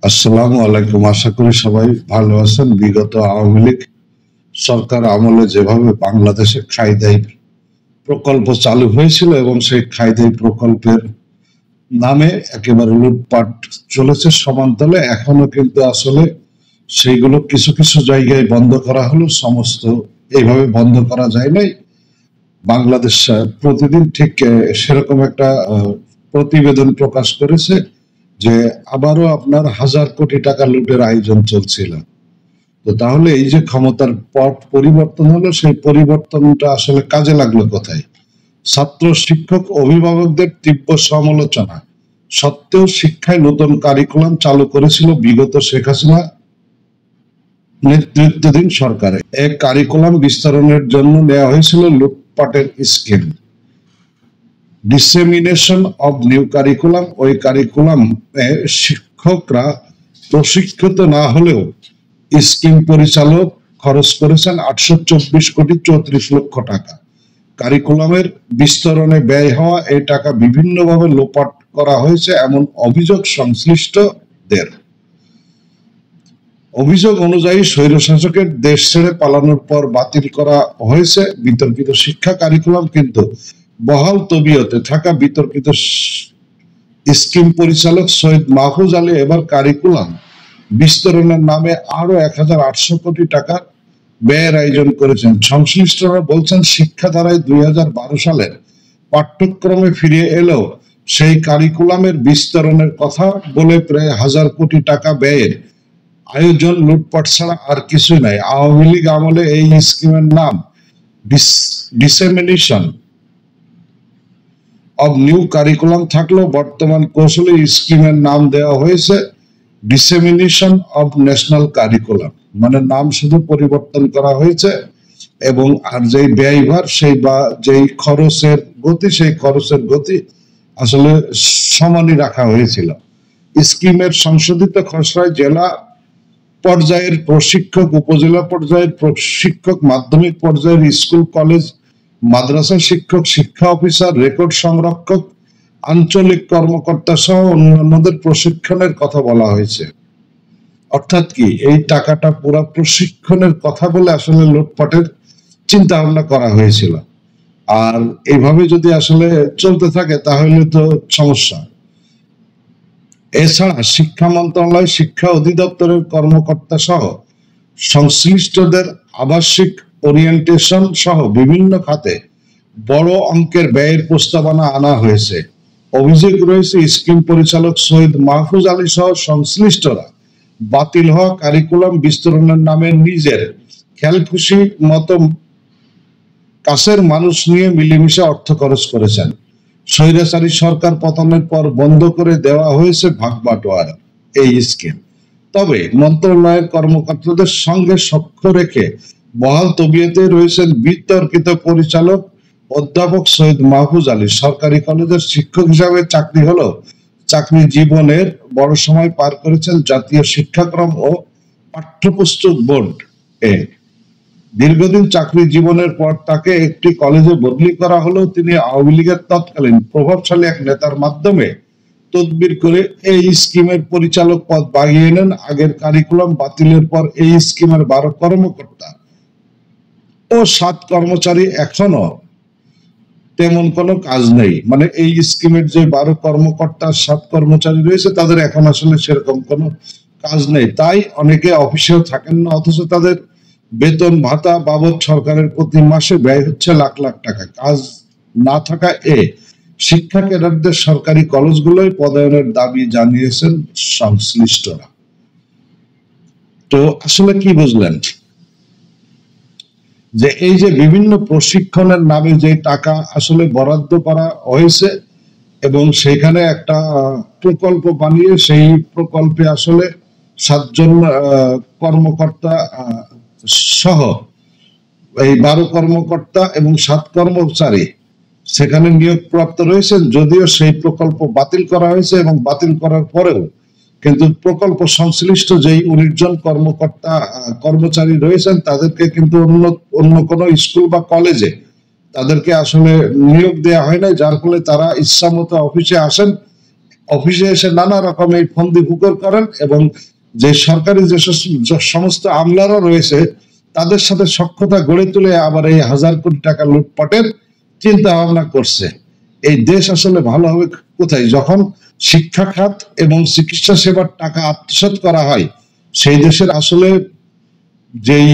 আসসালামু আলাইকুম। আশা করি সবাই ভালো আছেন। বিগত আওয়ামী লীগ সরকার আমলে যেভাবে বাংলাদেশে খাইদাই প্রকল্প চালু হয়েছিল এবং সেই খাইদাই প্রকল্পের নামে একেবারে লুটপাট চলেছে সমান্তলে, এখনো কিন্তু আসলে সেইগুলো কিছু কিছু জায়গায় বন্ধ করা হলো, সমস্ত এইভাবে বন্ধ করা যায় নাই। বাংলাদেশ প্রতিদিন ঠিক সেরকম একটা প্রতিবেদন প্রকাশ করেছে যে আবারও আপনার 1000 কোটি টাকা লুটের আয়োজন চলছিল। তো তাহলে এই যে ক্ষমতার পট পরিবর্তন হলো, সেই পরিবর্তনটা আসলে কাজে লাগলো কোথায়? ছাত্র, শিক্ষক, অভিভাবকদের তীব্র সমালোচনা সত্ত্বেও শিক্ষায় নতুন কারিকুলাম চালু করেছিল বিগত শেখ হাসিনা নেতৃত্বাধীন সরকারে। এক কারিকুলাম বিস্তারণের জন্য নেওয়া হয়েছিল লুটপাটের scheme, dissemination of new curriculum. ওই কারিকুলাম শিক্ষকরা প্রশিক্ষিত না হলেও স্কিম পরিচালক খরচ করেছেন 824 কোটি 34 লক্ষ টাকা। কারিকুলামের বিস্তরণে ব্যয় হওয়া এই টাকা বিভিন্নভাবে লোপাট করা হয়েছে এমন অভিযোগ সংশ্লিষ্টদের। অভিযোগ অনুযায়ী স্বৈরশাসকের দেশ ছেড়ে পালানোর পর বাতিল করা হয়েছে বিতর্কিত শিক্ষা কারিকুলাম, কিন্তু বহাল তবিয়তে থাকা বিতর্কিত স্কিম পরিচালক সৈয়দ মাহফুজ আলী এবার কারিকুলাম বিস্তরণের নামে আরো 1800 কোটি টাকা ব্যয়ের আয়োজন করেছেন। সংশ্লিষ্টরা বলছেন শিক্ষাধারায় 2012 সালের পাঠ্যক্রমে ফিরে এলেও সেই কারিকুলামের বিস্তরণের কথা বলে প্রায় 1000 কোটি টাকা ব্যয়ের আয়োজন লুটপাট ছাড়া আর কিছুই নাই। আওয়ামী লীগ আমলে এই স্কিমের নাম ডিসেমিনেশন অব নিউ কারিকুলাম থাকলেও বর্তমান কৌশলে স্কিমের নাম দেওয়া হয়েছে ডিসেমিনেশন অব ন্যাশনাল কারিকুলাম, মানে নাম শুধু পরিবর্তন করা হয়েছে এবং আর যেই ব্যয়ভার সেই বা যেই খরচের গতি সেই খরচের গতি আসলে সমানই রাখা হয়েছিল। স্কিমের সংশোধিত খসড়ায় জেলা পর্যায়ের প্রশিক্ষক, উপজেলা পর্যায়ের প্রশিক্ষক, মাধ্যমিক পর্যায়ের স্কুল কলেজ মাদ্রাসা শিক্ষক, শিক্ষা অফিসার, রেকর্ড সংরক্ষক, আঞ্চলিক কর্মকর্তা সহ অন্যান্যদের প্রশিক্ষণের কথা বলা হয়েছে। অর্থাৎ কি, এই টাকাটা পুরো প্রশিক্ষণের কথা বলে আসলে লুটপাটের চিন্তা ভাবনা করা হয়েছিল। আর এইভাবে যদি আসলে চলতে থাকে তাহলে তো সমস্যা। এছাড়া শিক্ষা মন্ত্রণালয়, শিক্ষা অধিদপ্তরের কর্মকর্তা সহ সংশ্লিষ্টদের আবাসিক ওরিয়েন্টেশন সহ বিভিন্ন খাতে বড় অঙ্কের ব্যয়ের প্রস্তাবনা আনা হয়েছে। অভিযোগ রয়েছে স্কিম পরিচালক সৈয়দ মাহফুজ আলী সহ সংশ্লিষ্টরা বাতিল হওয়া কারিকুলাম বিস্তরণের নামে নিজের খেয়ালখুশি মতো কাছের মানুষ নিয়ে মিলেমিশে অর্থ খরচ করেছেন। স্বৈরাচারী সরকার পতনের পর বন্ধ করে দেওয়া হয়েছে ভাগ বাটোয়ারা এই স্কিম। তবে মন্ত্রণালয়ের কর্মকর্তাদের সঙ্গে সখ্য রেখে বহাল তবিয়তে রয়েছেন বিতর্কিত পরিচালক অধ্যাপক সৈয়দ মাহফুজ আলী। সরকারি কলেজের শিক্ষক হিসাবে চাকরি হলো চাকরি জীবনের বড় সময় পার করেছেন জাতীয় শিক্ষাক্রম ও পাঠ্যপুস্তক বোর্ড এ। দীর্ঘদিন চাকরি জীবনের পর তাকে একটি কলেজে বদলি করা হলেও তিনি আওয়ামী লীগের তৎকালীন প্রভাবশালী এক নেতার মাধ্যমে তদবির করে এই স্কিমের পরিচালক পদ বাগিয়ে নেন। আগের কারিকুলাম বাতিলের পর এই স্কিমের 12 কর্মকর্তা ও 7 কর্মচারী এখনো তেমন কোনো কাজ নেই। মানে এই স্কিমের যে 12 কর্মকর্তা 7 কর্মচারী রয়েছে তাদের এখন আসলে সেরকম কোনো কাজ নেই, তাই অনেকে অফিসেও থাকেন না, অথচ তাদের বেতন ভাতা বাবদ সরকারের প্রতি মাসে ব্যয় হচ্ছে লাখ লাখ টাকা। কাজ না থাকা শিক্ষা ক্যাডারদের সরকারি কলেজগুলোই পদায়নের দাবি জানিয়েছেন সংশ্লিষ্টরা। তো আসলে কি বুঝলেন যে এই যে বিভিন্ন প্রশিক্ষণের নামে যে টাকা আসলে বরাদ্দ করা হয়েছে এবং সেখানে একটা প্রকল্প বানিয়ে সেই প্রকল্পে আসলে 7 জন কর্মকর্তা সহ এই 12 কর্মকর্তা এবং 7 কর্মচারী সেখানে নিয়োগপ্রাপ্ত রয়েছেন। যদিও সেই প্রকল্প বাতিল করা হয়েছে এবং বাতিল করার পরেও কিন্তু প্রকল্প সংশ্লিষ্ট যেই 19 জন কর্মচারী রয়েছেন তাদেরকে কিন্তু অন্য কোনো স্কুল বা কলেজে তাদেরকে আসলে নিয়োগ দেওয়া হয় না, যার ফলে তারা ইচ্ছা মতো অফিসে আসেন, অফিসে এসে নানা রকমের ফন্দি ফুকর করেন এবং যে সরকারি যে সমস্ত আমলারা রয়েছে তাদের সাথে সখ্যতা গড়ে তুলে আবার এই 1000 কোটি টাকা লুটপাটের চিন্তা ভাবনা করছে। এই দেশ আসলে ভালো হবে কোথায়? যখন শিক্ষা খাত এবং চিকিৎসা সেবার টাকা আত্মসাৎ করা হয়, সেই দেশের আসলে যেই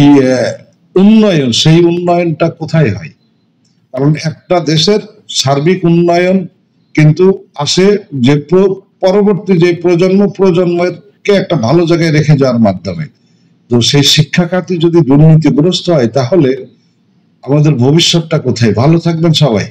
উন্নয়ন, সেই উন্নয়নটা কোথায় হয়? কারণ একটা দেশের সার্বিক উন্নয়ন কিন্তু আসে যে পরবর্তী যে প্রজন্মকে একটা ভালো জায়গায় রেখে যাওয়ার মাধ্যমে। তো সেই শিক্ষা খাতে যদি দুর্নীতিগ্রস্ত হয় তাহলে আমাদের ভবিষ্যৎটা কোথায়? ভালো থাকবেন সবাই।